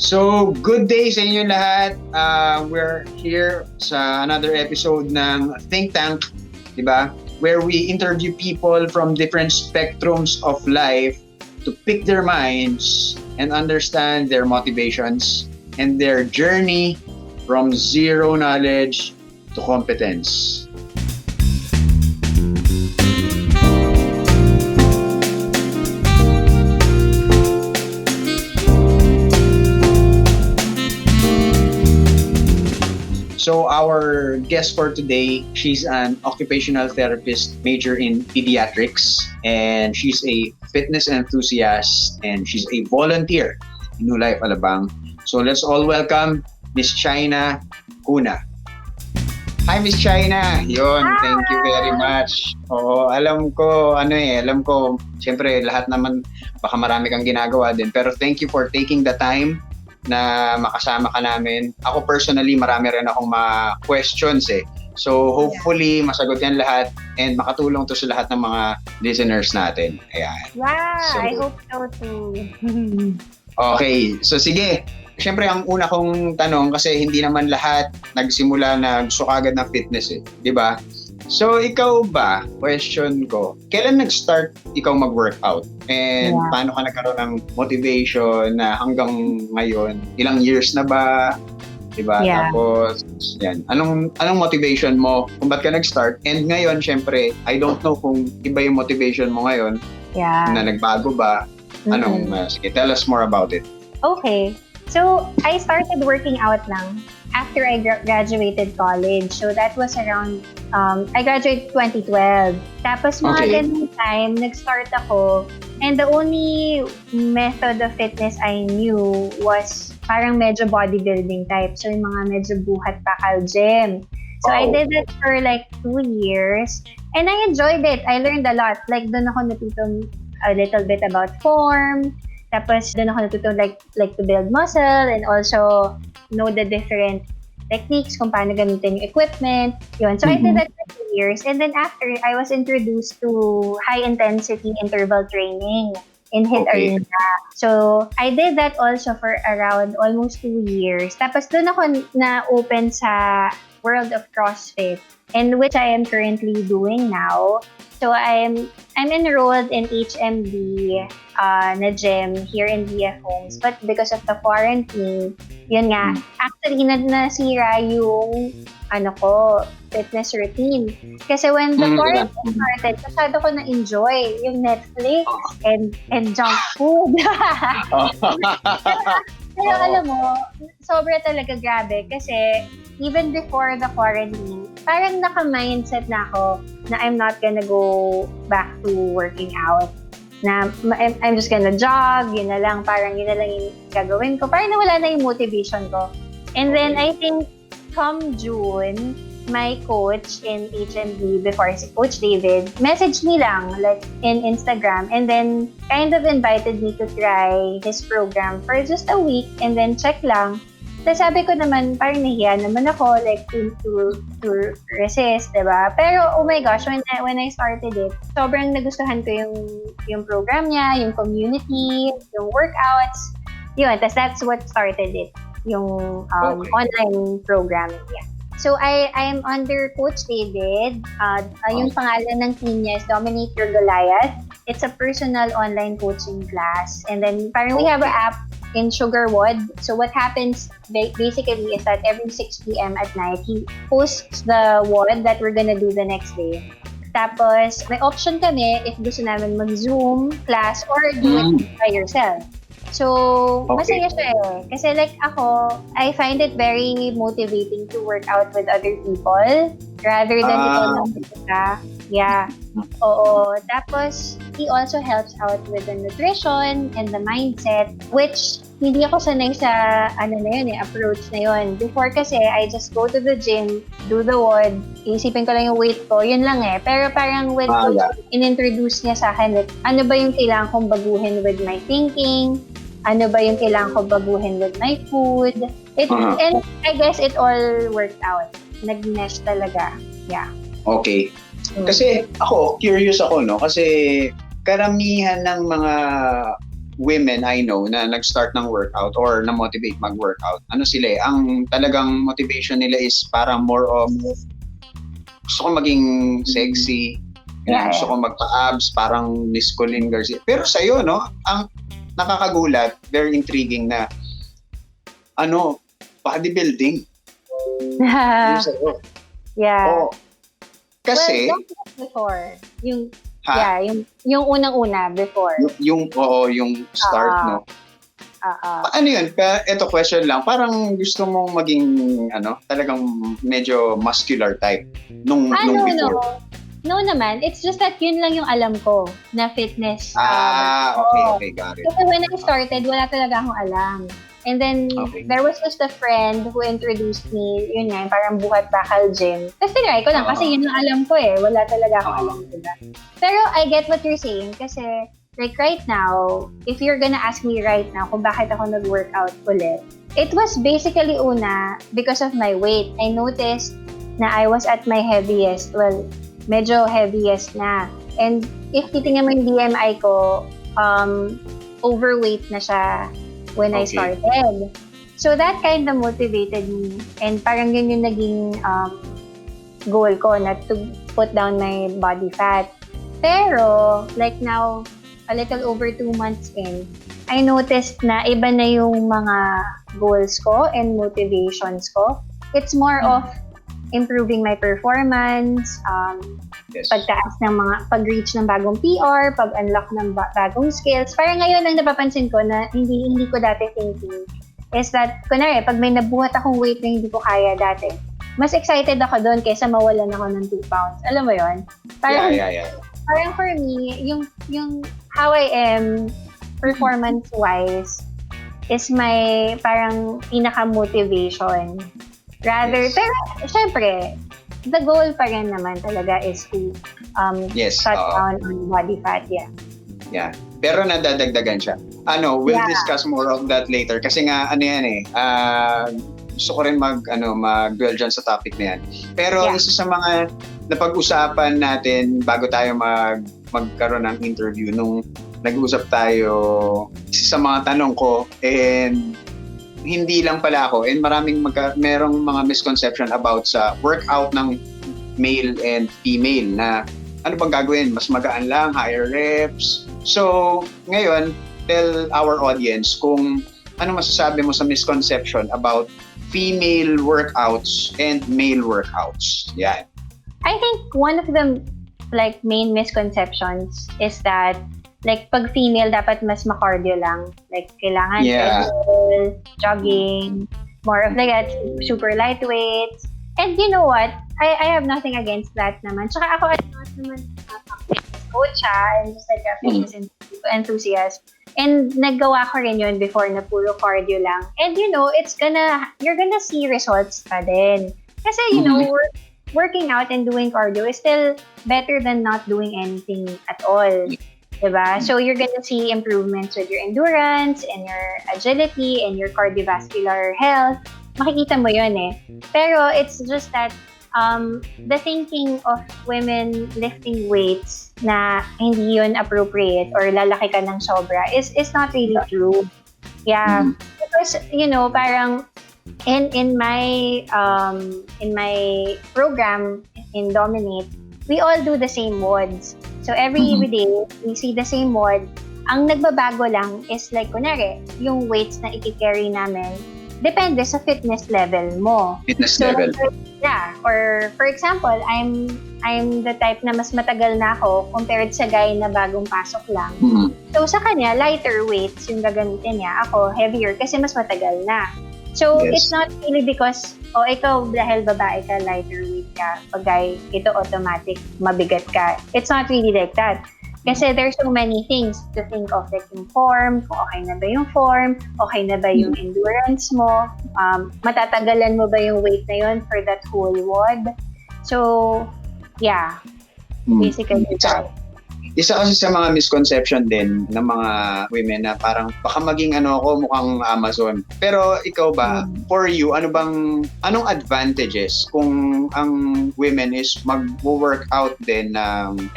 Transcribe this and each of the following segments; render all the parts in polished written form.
So, good day sa inyo lahat. We're here sa another episode ng Think Tank, di ba? Where we interview people from different spectrums of life to pick their minds and understand their motivations and their journey from zero knowledge to competence. So our guest for today, she's an occupational therapist major in pediatrics, and she's a fitness enthusiast, and she's a volunteer in New Life Alabang. So let's all welcome Miss Chynna Cuna. Hi, Miss Chynna. Yun, thank you very much. Oo, alam ko, siyempre lahat naman, baka marami kang ginagawa din. Pero thank you for taking the time na makasama ka namin. Ako personally, marami rin akong mga questions eh. So hopefully, masagot yan lahat and makatulong to sa lahat ng mga listeners natin. Ayan. Wow, So, I hope so too. okay, so sige. Siyempre, ang una kong tanong, kasi hindi naman lahat nagsimula na gusto kagad ng fitness eh. Di ba? So, ikaw ba, question ko, kailan nag-start ikaw mag-workout? And paano ka nagkaroon ng motivation na hanggang ngayon? Ilang years na ba? Diba? Yeah. Tapos, yan. Anong motivation mo kung ba't ka nag-start? And ngayon, syempre, I don't know kung iba yung motivation mo ngayon. Yeah. Na nagbago ba? Sige, tell us more about it. Okay. So, I started working out lang after I graduated college. So, that was around, I graduated 2012. Tapos mga ganung time, nag-start ako. And the only method of fitness I knew was parang medyo bodybuilding type. So, yung mga medyo buhat pakal gym. So, I did that for like 2 years. And I enjoyed it. I learned a lot. Like, doon ako natuto a little bit about form. Tapos, doon ako natuto like to build muscle and also know the different techniques kung paano gamitin yung equipment. Yun. So, I did that for 2 years. And then after, I was introduced to high-intensity interval training in HIIT Arena. So, I did that also for around almost 2 years. Tapos, doon ako na-open sa world of CrossFit, and which I am currently doing now. So I'm enrolled in HMB na gym here in DF Homes, but because of the quarantine, yun nga, actually nasira yung fitness routine. Kasi when the quarantine started, masyado ko na-enjoy yung Netflix and junk food. Pero alam mo, sobra talaga grabe kasi even before the quarantine, parang naka-mindset na ako na I'm not gonna go back to working out. Na I'm just gonna jog, yun na lang yung gagawin ko. Parang nawala na yung motivation ko. And then I think come June, my coach in HMB before, si Coach David, messaged me lang like in Instagram and then kind of invited me to try his program for just a week and then check lang. Tapos sabi ko naman, parang nahiya naman ako, like, to resist, diba? Pero, oh my gosh, when I started it, sobrang nagustuhan ko yung program niya, yung community, yung workouts. Yun, tapos that's what started it, yung online programming niya. So, I am under Coach David. Yung pangalan ng team niya is Dominate Your Goliath. It's a personal online coaching class. And then, parang we have an app in Sugarwood. So what happens basically is that every 6 p.m. at night, he posts the WOD that we're gonna do the next day. Tapos, may option kami if gusto namin mag-Zoom class or do it by yourself. So, masaya siya eh. Kasi like ako, I find it very motivating to work out with other people rather than ikaw lang mag-isa. Yeah. Oo. Tapos, he also helps out with the nutrition and the mindset, which hindi ako sanay sa approach na yun. Before kasi, I just go to the gym, do the WOD, isipin ko lang yung weight ko, yun lang eh. Pero parang when in-introduce niya sa akin, like, ano ba yung kailangan kong baguhin with my thinking, ano ba yung kailangan kong baguhin with my food, and I guess it all worked out. Nag-mesh talaga. Yeah. Okay. Kasi ako, curious ako, no? Kasi karamihan ng mga women I know na nag-start ng workout or na-motivate mag-workout, ano sila ang talagang motivation nila is parang more of gusto ko maging sexy, gusto ko magpa-abs, parang Miss Colleen Garcia. Pero sa'yo, no, ang nakakagulat, very intriguing na bodybuilding. Yung sa'yo. Yeah. Kasi well, before yung yung unang-una before. Yung start, no? Ano yun? Ito question lang. Parang gusto mong maging, talagang medyo muscular type nung before? No naman. It's just that yun lang yung alam ko na fitness. Okay. Got it. Kasi when I started, wala talaga akong alam. And then, there was just a friend who introduced me, yun nga, parang buhat bakal gym. Tapos tinry ko lang, kasi yun ang alam ko eh. Wala talaga akong alam diba? Pero I get what you're saying, kasi like right now, if you're gonna ask me right now kung bakit ako nag-workout ulit, it was basically because of my weight. I noticed na I was at my heaviest, medyo heaviest na. And if titingnan mo yung BMI ko, overweight na siya when I started. So that kind of motivated me. And parang yun yung naging goal ko, not to put down my body fat. Pero, like now, a little over 2 months in, I noticed na iba na yung mga goals ko and motivations ko. It's more of improving my performance, pagtaas ng pag-reach ng bagong PR, pag-unlock ng bagong skills. Parang ngayon ang napapansin ko na hindi ko dati thinking is that, kunwari, pag may nabuhat akong weight na hindi ko kaya dati, mas excited ako doon kaysa mawalan ako ng 2 pounds. Alam mo yun? Parang, parang for me, yung how I am performance-wise is my parang pinaka-motivation. Rather, pero syempre, the goal pa rin naman talaga is to cut down on body fat, Yeah. Pero nadadagdagan siya. We'll discuss more of that later kasi nga gusto ko rin mag-dwell dyan sa topic na yan. Pero isa sa mga napag-usapan natin bago tayo magkaroon ng interview nung nag-usap tayo, isa sa mga tanong ko and hindi lang pala ako and merong mga misconception about sa workout ng male and female na ano bang gagawin? Mas magaan lang, higher reps. So, ngayon, tell our audience kung ano masasabi mo sa misconception about female workouts and male workouts. Yan. I think one of the main misconceptions is that pag female, dapat mas ma-cardio lang. Kailangan treadmill, jogging, more of super lightweight. And you know what? I have nothing against that naman. Tsaka ako, naman coach I'm just a fitness enthusiast. And naggawa ko rin yun before na puro cardio lang. And you're gonna see results pa din. Kasi, working out and doing cardio is still better than not doing anything at all. Diba? So you're gonna see improvements with your endurance and your agility and your cardiovascular health. Makikita mo yun eh. Pero it's just that the thinking of women lifting weights na hindi yun appropriate or lalaki ka ng sobra is not really true. Yeah. Because, parang in my program in Dominate, we all do the same WODs. So every day, we see the same WOD. Ang nagbabago lang is kunwari, yung weights na i-carry namin, depende sa fitness level mo. Level. Or for example, I'm the type na mas matagal na ako compared sa guy na bagong pasok lang. So sa kanya, lighter weights yung gagamitin niya. Ako, heavier kasi mas matagal na. So it's not really because, ikaw dahil babae ka, lighter weight ka. Pag guy, ito automatic, mabigat ka. It's not really like that. Kasi there's so many things to think of, yung form, kung okay na ba yung form, okay na ba yung endurance mo, matatagalan mo ba yung weight na yun for that whole WOD. So, basically that. Isa kasi sa mga misconception din ng mga women na parang baka maging ako mukhang Amazon. Pero ikaw ba, for you, anong advantages kung ang women is mag-workout din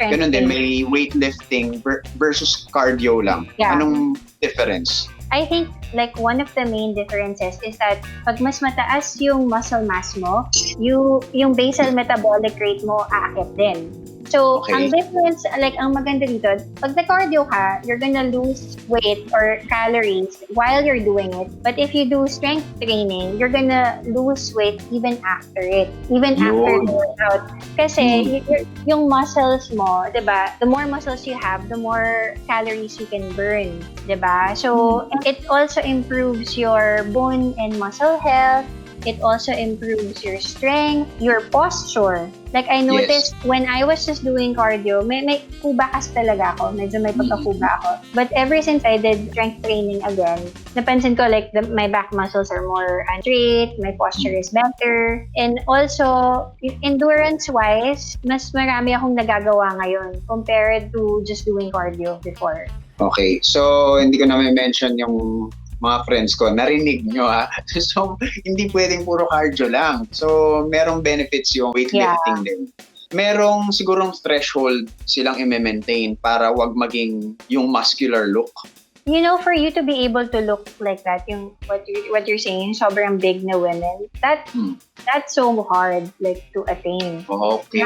ganun din, may weightlifting versus cardio lang? Yeah. difference? I think like one of the main differences is that pag mas mataas yung muscle mass mo, yung basal metabolic rate mo aakit din. So, ang Okay. difference, like, ang maganda dito, pag nag-cardio ka, you're gonna lose weight or calories while you're doing it. But if you do strength training, you're gonna lose weight even after it. Even after Yun. the workout. Kasi, yung muscles mo, di ba? The more muscles you have, the more calories you can burn. Di ba? So, it also improves your bone and muscle health. It also improves your strength, your posture. Like, I noticed when I was just doing cardio, may kubakas talaga ako. Medyo may pagkakuba ako. But ever since I did strength training again, napansin ko like my back muscles are more straight, my posture is better. And also, endurance-wise, mas marami akong nagagawa ngayon compared to just doing cardio before. Okay. So, hindi ko na may mention yung mga friends ko, narinig nyo ha. So, hindi pwedeng puro cardio lang. So, merong benefits yung weightlifting din. Merong sigurong threshold silang i-maintain para wag maging yung muscular look. You know, for you to be able to look like that, yung what you're saying, sobrang big na women, that's so hard like to attain. Okay,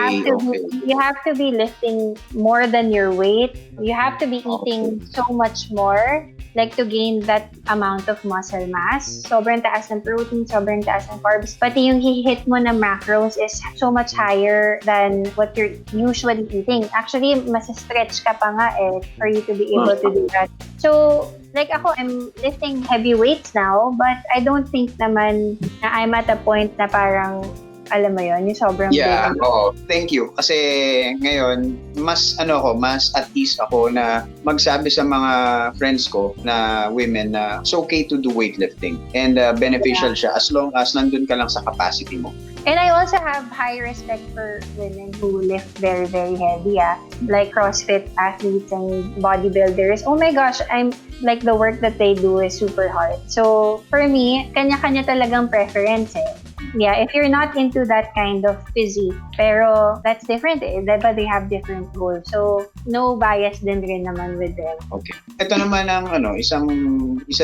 You have to be lifting more than your weight. You have to be eating so much more like to gain that amount of muscle mass. Sobrang taas ng protein, sobrang taas ng carbs. Pati yung hihit mo na macros is so much higher than what you're usually eating. Actually, mas stretch ka pa nga for you to be able to do that. So, like ako, I'm lifting heavy weights now, but I don't think naman na I'm at a point na parang, alam mo yun, yung sobrang big. Thank you. Kasi ngayon, mas at ease ako na magsabi sa mga friends ko na women na it's okay to do weightlifting and beneficial siya as long as nandun ka lang sa capacity mo. And I also have high respect for women who lift very, very heavy, like CrossFit athletes and bodybuilders. Oh my gosh, I'm like the work that they do is super hard. So for me, kanya-kanya talagang preference Yeah, if you're not into that kind of physique, pero that's different Diba they have different goals. So no bias din rin naman with them. Okay. Ito naman ang isa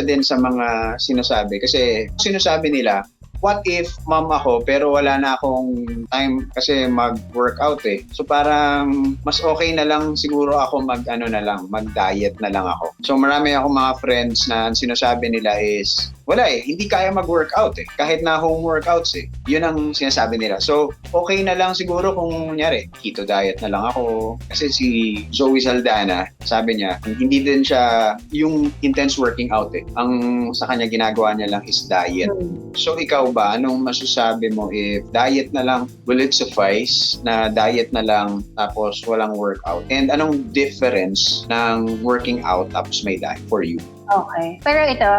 din sa mga sinasabi kasi sinasabi nila, what if mom ako pero wala na akong time kasi mag-workout So parang mas okay na lang siguro ako mag-diet na lang ako. So marami akong mga friends na sinasabi nila is wala hindi kaya mag-workout kahit na home workouts Yun ang sinasabi nila. So okay na lang siguro kung kunyari keto diet na lang ako. Kasi si Zoe Saldana, sabi niya, hindi din siya yung intense working out Ang sa kanya ginagawa niya lang is diet. So ikaw ba, anong masasabi mo if diet na lang, will it suffice na diet na lang tapos walang workout? And anong difference ng working out tapos may diet for you? Okay. Pero ito,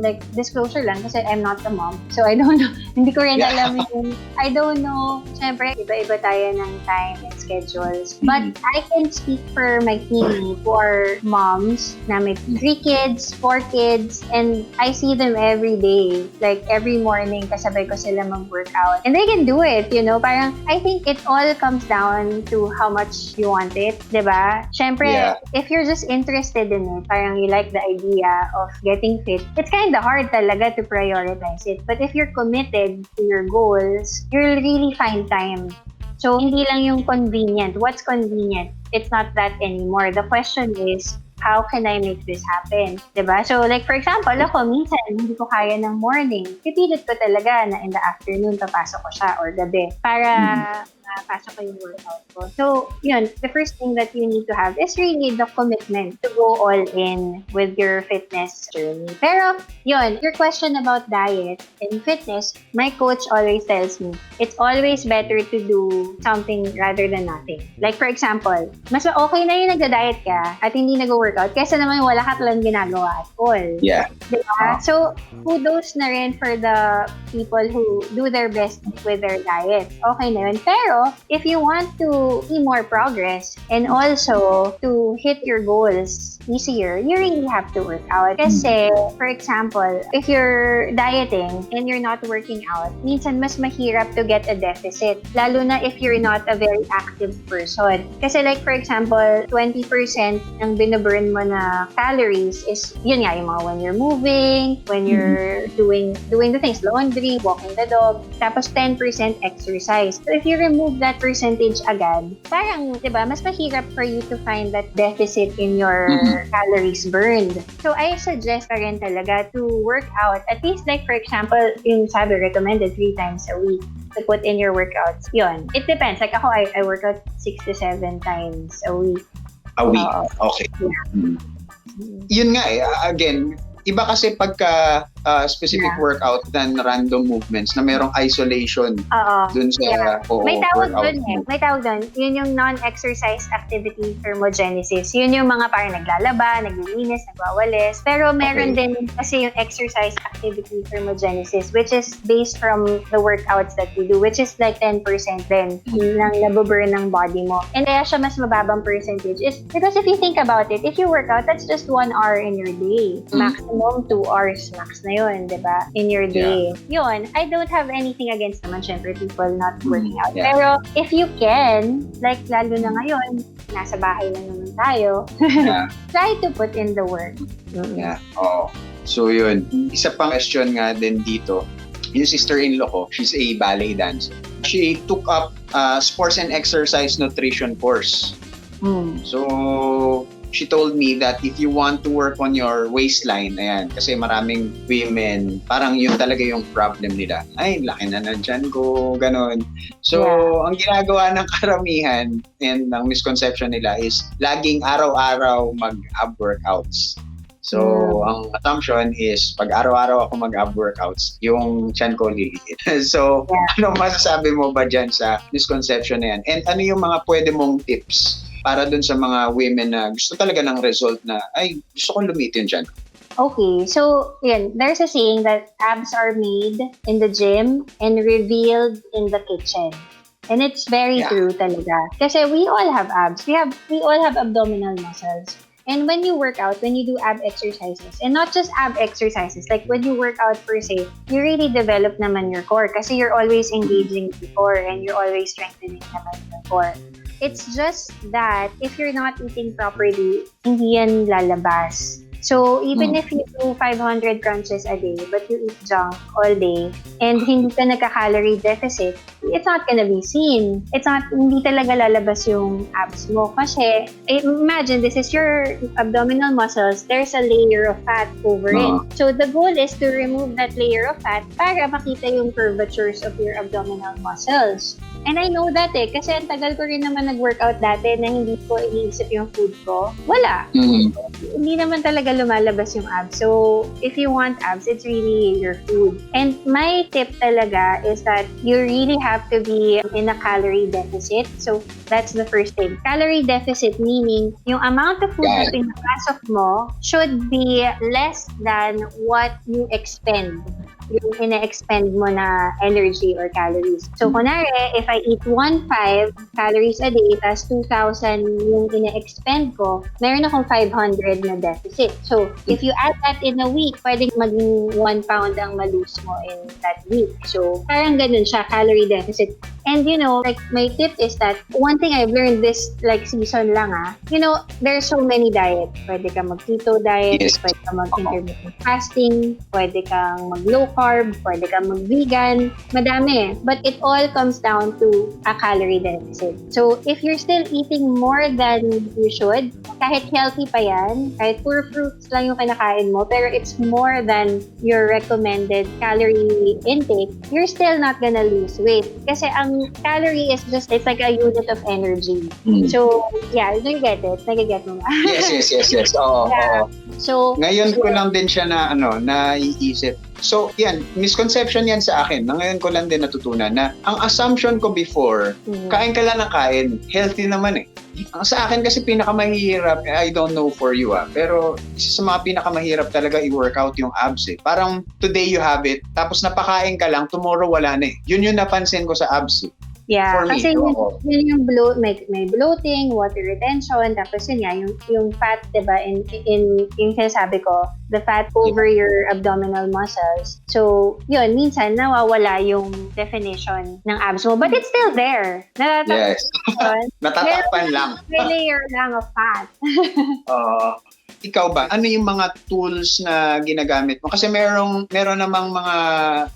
like, disclosure lang kasi I'm not a mom. So, I don't know. Hindi ko rin alam yun. I don't know. Siyempre, iba-iba tayo ng time and schedules. But I can speak for my team who are moms na may 3 kids, 4 kids, and I see them every day. Like, every morning, kasabay ko sila mag-workout. And they can do it, Parang, I think it all comes down to how much you want it, diba? Siyempre, if you're just interested in it, parang you like the idea of getting fit, it's kind of hard talaga to prioritize it. But if you're committed to your goals, you'll really find time. So, hindi lang yung convenient. What's convenient? It's not that anymore. The question is, how can I make this happen? Diba? So, like, for example, ako, minsan, hindi ko kaya ng morning. Pipilit ko talaga na in the afternoon, papasok ko siya or gabi para pasok ko yung workout ko. So, yun, the first thing that you need to have is really the commitment to go all in with your fitness journey. Pero, yun, your question about diet and fitness, my coach always tells me, it's always better to do something rather than nothing. Like, for example, mas okay na yung nagda-diet ka at hindi nag-workout kaysa naman wala ka talang ginagawa at all. Yeah. Diba? So, kudos na rin for the people who do their best with their diet. Okay na yun. Pero, Pero, if you want to see more progress and also to hit your goals easier, you really have to work out. Kasi, for example, if you're dieting and you're not working out, minsan mas mahirap to get a deficit. Lalo na if you're not a very active person. Kasi like, for example, 20% ng binaburn mo na calories is, yun nga, yung mga when you're moving, when you're doing the things, laundry, walking the dog, tapos 10% exercise. So if you remove that percentage agad, parang, di ba, mas mahirap for you to find that deficit in your calories burned. So I suggest pa rin talaga to work out, at least like, for example, yung sabi, recommended 3 times a week to put in your workouts. Yun. It depends. Like ako, I work out 6 to 7 times a week. A week. Okay. Yeah. Yun nga again, iba kasi pagka specific workout than random movements na merong isolation dun sa may tawag workout. dun eh. May tawag dun. Yun yung non-exercise activity thermogenesis. Yun yung mga parang naglalaba, naglilinis, nagwawalis. Pero meron din kasi yung exercise activity thermogenesis, which is based from the workouts that we do, which is like 10% din ng nabuburn ng body mo. And kaya siya mas mababang percentage is because if you think about it, if you work out, that's just 1 hour in your day. Maximum 2 hours max na yun, di ba? In your day. Yun, I don't have anything against naman, syempre, people not working out. Pero if you can, like lalo na ngayon, nasa bahay lang naman tayo, try to put in the work. Yeah. So yun, isa pang question nga din dito, yung sister-in-law ko, she's a ballet dancer. She took up sports and exercise nutrition course. So, she told me that if you want to work on your waistline, ayan, kasi maraming women, parang yun talaga yung problem nila. Ay, laki na ng tiyan ko, ganon. So, ang ginagawa ng karamihan and ang misconception nila is laging araw-araw mag-ab workouts. So, ang assumption is pag araw-araw ako mag-ab workouts, yung tiyan ko liliit. So, ano masasabi mo ba dyan sa misconception na yan? And ano yung mga pwede mong tips para dun sa mga women na gusto talaga ng result na, ay, gusto kong lumitin dyan? Okay, so, yun, there's a saying that abs are made in the gym and revealed in the kitchen. And it's very true talaga. Kasi we all have abs. We all have abdominal muscles. And when you work out, when you do ab exercises, and not just ab exercises, like when you work out per se, you really develop naman your core kasi you're always engaging the core and you're always strengthening naman your core. It's just that if you're not eating properly, hindi yan lalabas. So, even if you do 500 crunches a day, but you eat junk all day, and hindi ka nagka-calorie deficit, it's not gonna be seen. Hindi talaga lalabas yung abs mo. Kasi, imagine, this is your abdominal muscles, there's a layer of fat over it. So, the goal is to remove that layer of fat para makita yung curvatures of your abdominal muscles. And I know that kasi ang tagal ko rin naman nag-workout dati na hindi ko iniisip yung food ko. Wala. Hindi naman talaga lumalabas yung abs. So, if you want abs, it's really your food. And my tip talaga is that you really have to be in a calorie deficit. So, that's the first thing. Calorie deficit meaning yung amount of food na pinapasok mo should be less than what you expend. Yung ina-expend mo na energy or calories. So, kunwari, if I eat 1,500 calories a day, tas 2,000 yung ina-expend ko, meron akong 500 na deficit. So, if you add that in a week, pwedeng maging 1 pound ang malose mo in that week. So, parang ganun siya, calorie deficit. And like my tip is that one thing I've learned this like season lang there's so many diets. Pwede kang mag-keto diet, pwede kang mag-intermittent fasting, pwede kang mag-low carb, pwede kang mag-vegan, madami. But it all comes down to a calorie deficit. So if you're still eating more than you should, kahit healthy pa yan, kahit pure fruits lang yung kinakain mo, pero it's more than your recommended calorie intake, you're still not gonna lose weight. Kasi ang calorie is just, it's like a unit of energy. So, yeah, you get it. Nag-get mo ba? Yes. Oo. So, ngayon ko lang din siya na naiisip. So, yan, misconception yan sa akin. Ngayon ko lang din natutunan na ang assumption ko before, kain ka lang ng kain, healthy naman Ang sa akin kasi pinakamahirap, I don't know for you pero isa sa mga pinakamahirap talaga i-workout yung abs Parang today you have it, tapos napakain ka lang, tomorrow wala na Yun yung napansin ko sa abs Yeah, For me, kasi oo. yun yung may bloating, water retention, tapos yun nga, yung fat, diba, yung sinasabi ko, the fat over your abdominal muscles. So, yun, minsan nawawala yung definition ng abs mo, but it's still there. Yes. Yun. Natatakpan lang. May layer lang of fat. Ikaw ba, ano yung mga tools na ginagamit mo? Kasi meron namang mga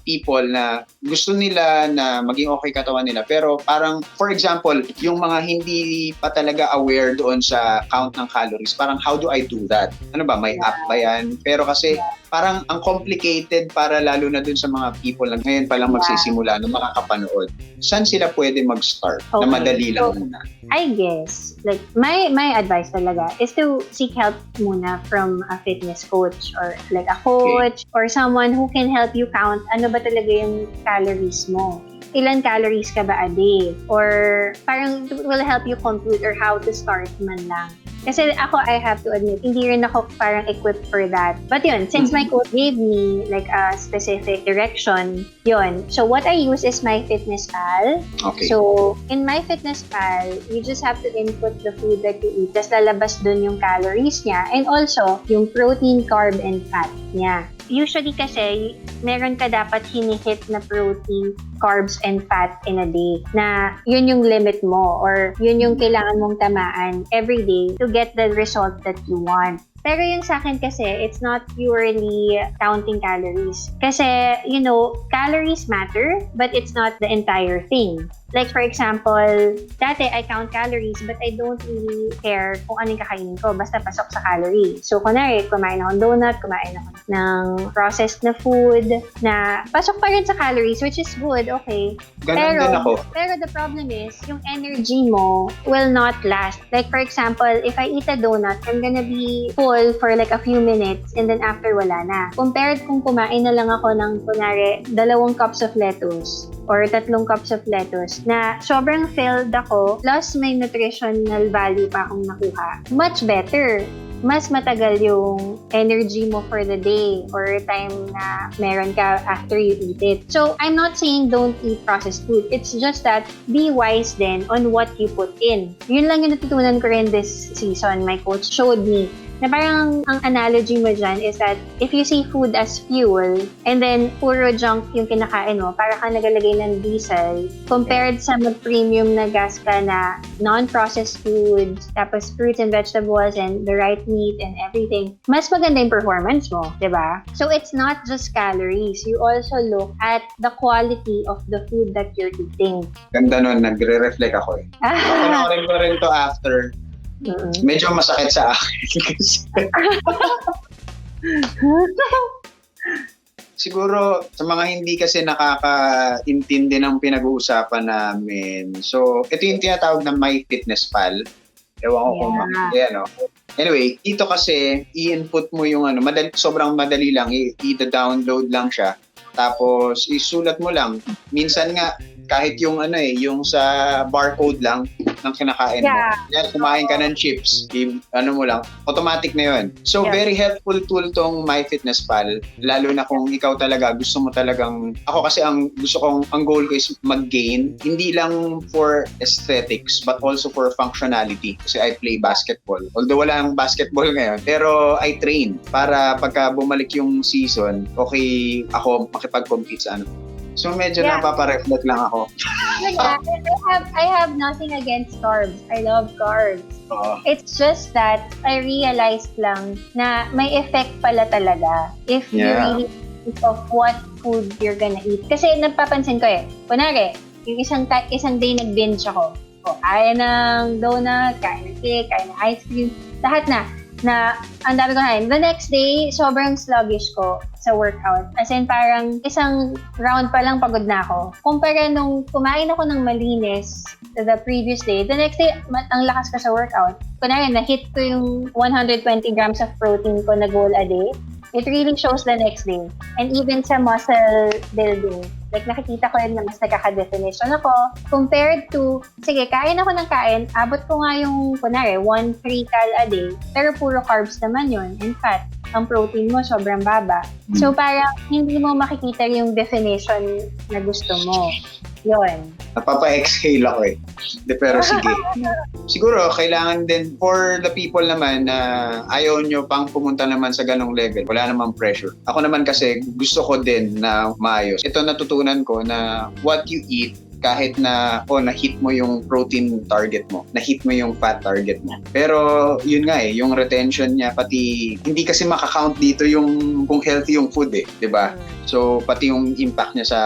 people na gusto nila na maging okay katawan nila. Pero parang, for example, yung mga hindi pa talaga aware doon sa count ng calories, parang how do I do that? Ano ba, may app ba yan? Pero kasi parang ang complicated para lalo na dun sa mga people na ngayon palang magsisimula na makakapanood. Saan sila pwede mag-start na madali lang muna? I guess, like, my advice talaga is to seek help muna from a fitness coach or like a coach or someone who can help you count ano ba talaga yung calories mo. Ilan calories ka ba a day? Or parang will help you compute or how to start man lang. Kasi ako, I have to admit, hindi rin ako parang equipped for that. But yun, since my coach gave me like a specific direction, yun. So what I use is MyFitnessPal. Okay. So in MyFitnessPal, you just have to input the food that you eat. Tapos lalabas dun yung calories niya and also yung protein, carb, and fat niya. Usually kasi, meron ka dapat hinihit na protein, carbs, and fat in a day na yun yung limit mo or yun yung kailangan mong tamaan every day to get the result that you want. Pero yun sa akin kasi, it's not purely counting calories. Kasi, calories matter, but it's not the entire thing. Like, for example, dati I count calories, but I don't really care kung anong kakainin ko. Basta pasok sa calorie. So, kunwari, kumain ako ng donut, kumain ako ng processed na food, na pasok pa rin sa calories, which is good, okay. Ganun din ako. Pero the problem is, yung energy mo will not last. Like, for example, if I eat a donut, I'm gonna be full for like a few minutes, and then after, wala na. Compared kung kumain na lang ako ng, kunwari, 2 cups of lettuce, or 3 cups of lettuce na sobrang filled ako plus may nutritional value pa akong nakuha. Much better. Mas matagal yung energy mo for the day or time na meron ka after you eat it. So, I'm not saying don't eat processed food. It's just that be wise then on what you put in. Yun lang yung natutunan ko rin this season. My coach showed me na parang ang analogy mo dyan is that if you see food as fuel and then puro junk yung kinakain mo, para ka nagalagay ng diesel compared sa mag-premium na gas ka na non-processed foods, tapos fruits and vegetables and the right meat and everything, mas maganda yung performance mo, diba? So it's not just calories. You also look at the quality of the food that you're eating. Ganda nun, nagre-reflect ako eh. Panoorin ko rin to after. Medyo masakit sa akin kasi siguro sa mga hindi kasi nakakaintindi ng pinag-uusapan namin. So, ito yung tinatawag na MyFitnessPal. Ewan ko kung Anyway, dito kasi i-input mo yung sobrang madali lang, i-download lang siya. Tapos isulat mo lang. Minsan nga kahit yung yung sa barcode lang ng kinakain mo. Yan, kumain ka ng chips, mo lang, automatic na yun. So, very helpful tool tong MyFitnessPal, lalo na kung ikaw talaga, gusto mo talagang, ako kasi ang goal ko is mag-gain, hindi lang for aesthetics, but also for functionality. Kasi I play basketball. Although wala ang basketball ngayon, pero I train para pagka bumalik yung season, okay ako makipag-compete sa So, medyo napapa-reflect lang ako. I have nothing against carbs. I love carbs. It's just that I realized lang na may effect pala talaga if you really think of what food you're gonna eat. Kasi napapansin ko kunwari, yung isang day nag-binge ako. Kain ng donut, kain ng cake, kain ng ice cream, lahat na ang dami ko kain. The next day, sobrang sluggish ko sa workout. As in, parang isang round pa lang pagod na ako. Kumpara nung kumain ako ng malinis the previous day, the next day, ang lakas ko sa workout. Kunwari, na-hit ko yung 120 grams of protein ko na goal a day. It really shows the next day. And even sa muscle building, like nakikita ko rin na mas nagkaka-definition ako compared to, sige, kain ako ng kain, abot ko nga yung, kunwari, 1-3 cal a day, pero puro carbs naman yun. In fact, ang protein mo sobrang baba. So parang hindi mo makikita yung definition na gusto mo. Yun. Napapa-exhale ako eh. Pero sige. Siguro, kailangan din for the people naman na ayaw nyo pang pumunta naman sa ganong level. Wala namang pressure. Ako naman kasi gusto ko din na maayos. Ito natutunan ko na what you eat, kahit na na-hit mo yung protein target mo, na-hit mo yung fat target mo. Pero yun nga yung retention niya, pati hindi kasi makakount dito yung kung healthy yung food 'di ba? So pati yung impact niya sa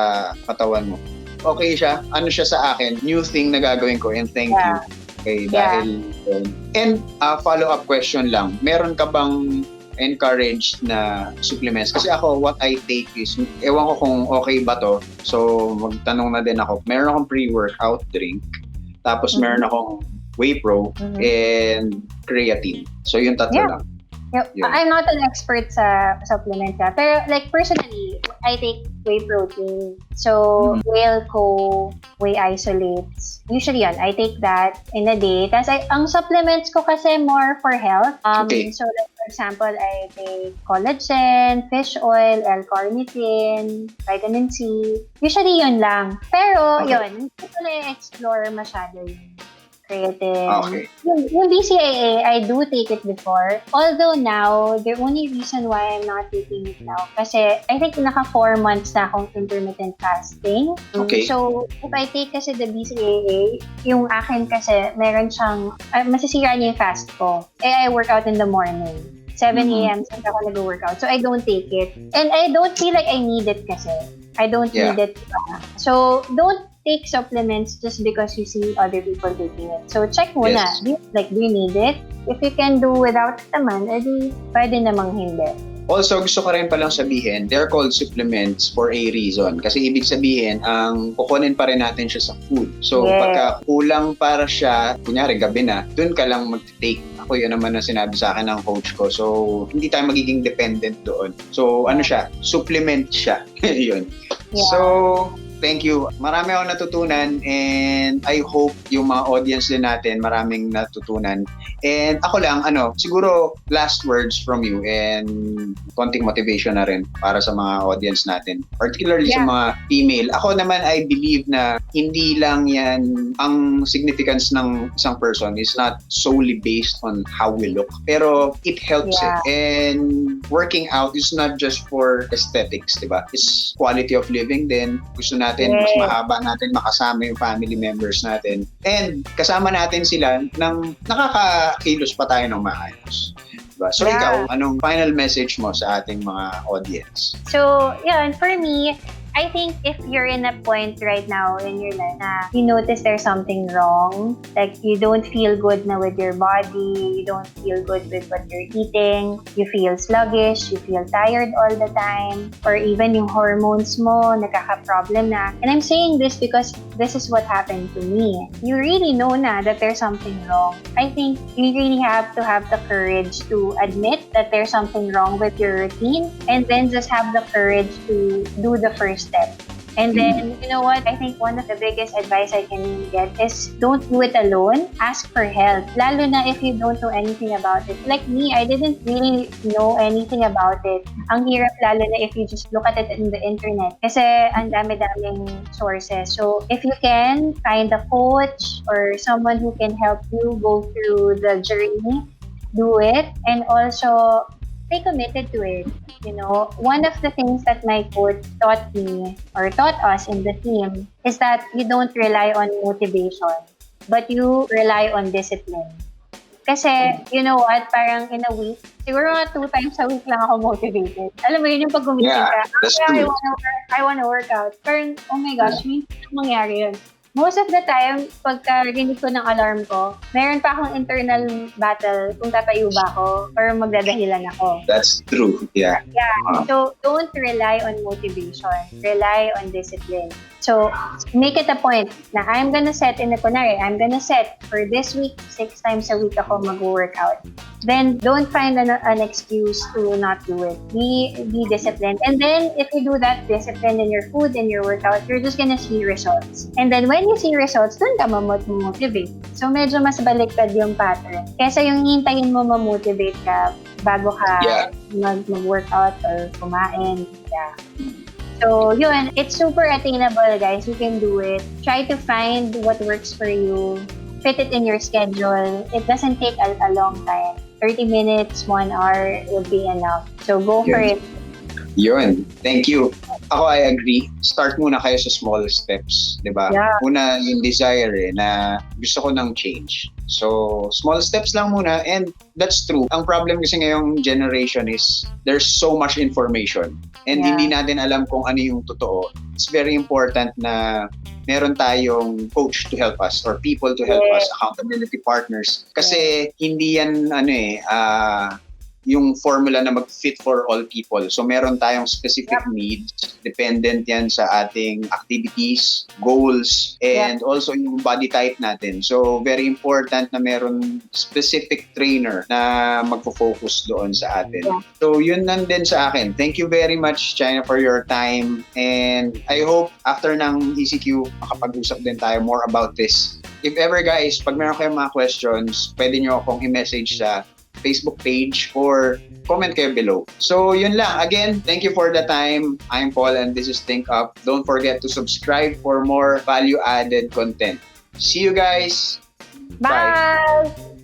katawan mo. Okay siya, ano siya sa akin, new thing na gagawin ko, and thank you. Okay, dahil and follow-up question lang, meron ka bang encouraged na supplements? Kasi ako, what I take is, ewan ko kung okay ba to, so magtanong na din ako. Meron akong pre-workout drink, tapos meron akong whey pro, and creatine. So yung tatlo lang. Yeah. I'm not an expert sa supplements, pero like personally, I take whey protein. So, whale co, whey isolates. Usually I take that in a day. Tapos ang supplements ko kasi more for health. So like for example, I take collagen, fish oil, L-carnitine, vitamin C. Usually yun lang. Pero yun, hindi ko na-explore masyado yun. Creatine. Yung BCAA, I do take it before. Although now, the only reason why I'm not taking it now, kasi I think naka 4 months na akong intermittent fasting. So, if I take kasi the BCAA, yung akin kasi, meron siyang, masisira niya yung fast ko. I work out in the morning. 7 a.m. since ako nag-workout. So, I don't take it. And I don't feel like I need it kasi. I don't need it. So, don't take supplements just because you see other people taking it. So, check muna. Do you need it? If you can do without it naman, edi pwede namang hindi. Also, gusto ko rin palang sabihin, they're called supplements for a reason. Kasi ibig sabihin, ang kukunin pa rin natin siya sa food. So, pagka kulang para siya, kunyari gabi na, dun ka lang mag-take. Ako yun naman ang sinabi sa akin ng coach ko. So, hindi tayo magiging dependent doon. So, ano siya? Supplement siya. Yun. Yeah. So, thank you. Marami akong natutunan, and I hope yung mga audience din natin maraming natutunan. And ako lang, siguro last words from you and konting motivation na rin para sa mga audience natin. Particularly sa mga female. Ako naman, I believe na hindi lang yan, ang significance ng isang person is not solely based on how we look. Pero it helps it. And working out is not just for aesthetics, diba? It's quality of living din. Gusto natin, mas mahaba natin makasama yung family members natin. And kasama natin sila nang nakakakilos pa tayo ng maayos. Diba? So ikaw, anong final message mo sa ating mga audience? So, and for me, I think if you're in a point right now in your life na you notice there's something wrong, like you don't feel good na with your body, you don't feel good with what you're eating, you feel sluggish, you feel tired all the time, or even yung hormones mo, nakaka-problem na. And I'm saying this because this is what happened to me. You really know na that there's something wrong. I think you really have to have the courage to admit that there's something wrong with your routine, and then just have the courage to do the first step. And then, you know what? I think one of the biggest advice I can get is don't do it alone. Ask for help. Lalo na if you don't know anything about it. Like me, I didn't really know anything about it. Ang hirap lalo na if you just look at it in the internet. Kasi ang dami-daming sources. So, if you can find a coach or someone who can help you go through the journey, do it. And also, stay committed to it. You know, one of the things that my coach taught me or taught us in the team is that you don't rely on motivation, but you rely on discipline. Kasi, you know what, parang in a week, siguro nga 2 times a week lang ako motivated. Alam mo yun, yung pag gumising ka, I wanna work out. Parang, oh my gosh, minsan mangyari yun. Most of the time, pagka rinig ko ng alarm ko, meron pa akong internal battle kung tatayo ba ako or magdadahilan ako. That's true, yeah. So, don't rely on motivation. Rely on discipline. So, make it a point na I'm gonna set for this week, 6 times a week ako mag-workout. Then, don't find an excuse to not do it. Be disciplined. And then, if you do that discipline in your food and your workout, you're just gonna see results. And then, when you see results, dun ka motivate. So, medyo mas baliktad yung pattern. Kesa yung hintayin mo ma-motivate ka bago ka mag-workout or kumain. Yeah. So, yun. It's super attainable, guys. You can do it. Try to find what works for you. Fit it in your schedule. It doesn't take a long time. 30 minutes, 1 hour will be enough. So, go for it. Yun. Thank you. Ako, I agree. Start muna kayo sa small steps, di ba? Yeah. Una, yung desire na gusto ko ng change. So, small steps lang muna, and that's true. Ang problem kasi ngayong generation is there's so much information and hindi natin alam kung ano yung totoo. It's very important na meron tayong coach to help us or people to help us, accountability partners. Kasi hindi yan yung formula na mag-fit for all people. So meron tayong specific needs, dependent yan sa ating activities, goals, and also yung body type natin. So very important na meron specific trainer na magfo-focus doon sa atin. So yun nandun sa akin. Thank you very much, Chynna, for your time. And I hope after ng ECQ, makapag-usap din tayo more about this. If ever guys, pag meron kayong mga questions, pwede nyo akong i-message sa Facebook page or comment kayo below. So yun lang. Again, thank you for the time. I'm Paul and this is Think Up. Don't forget to subscribe for more value-added content. See you guys. Bye.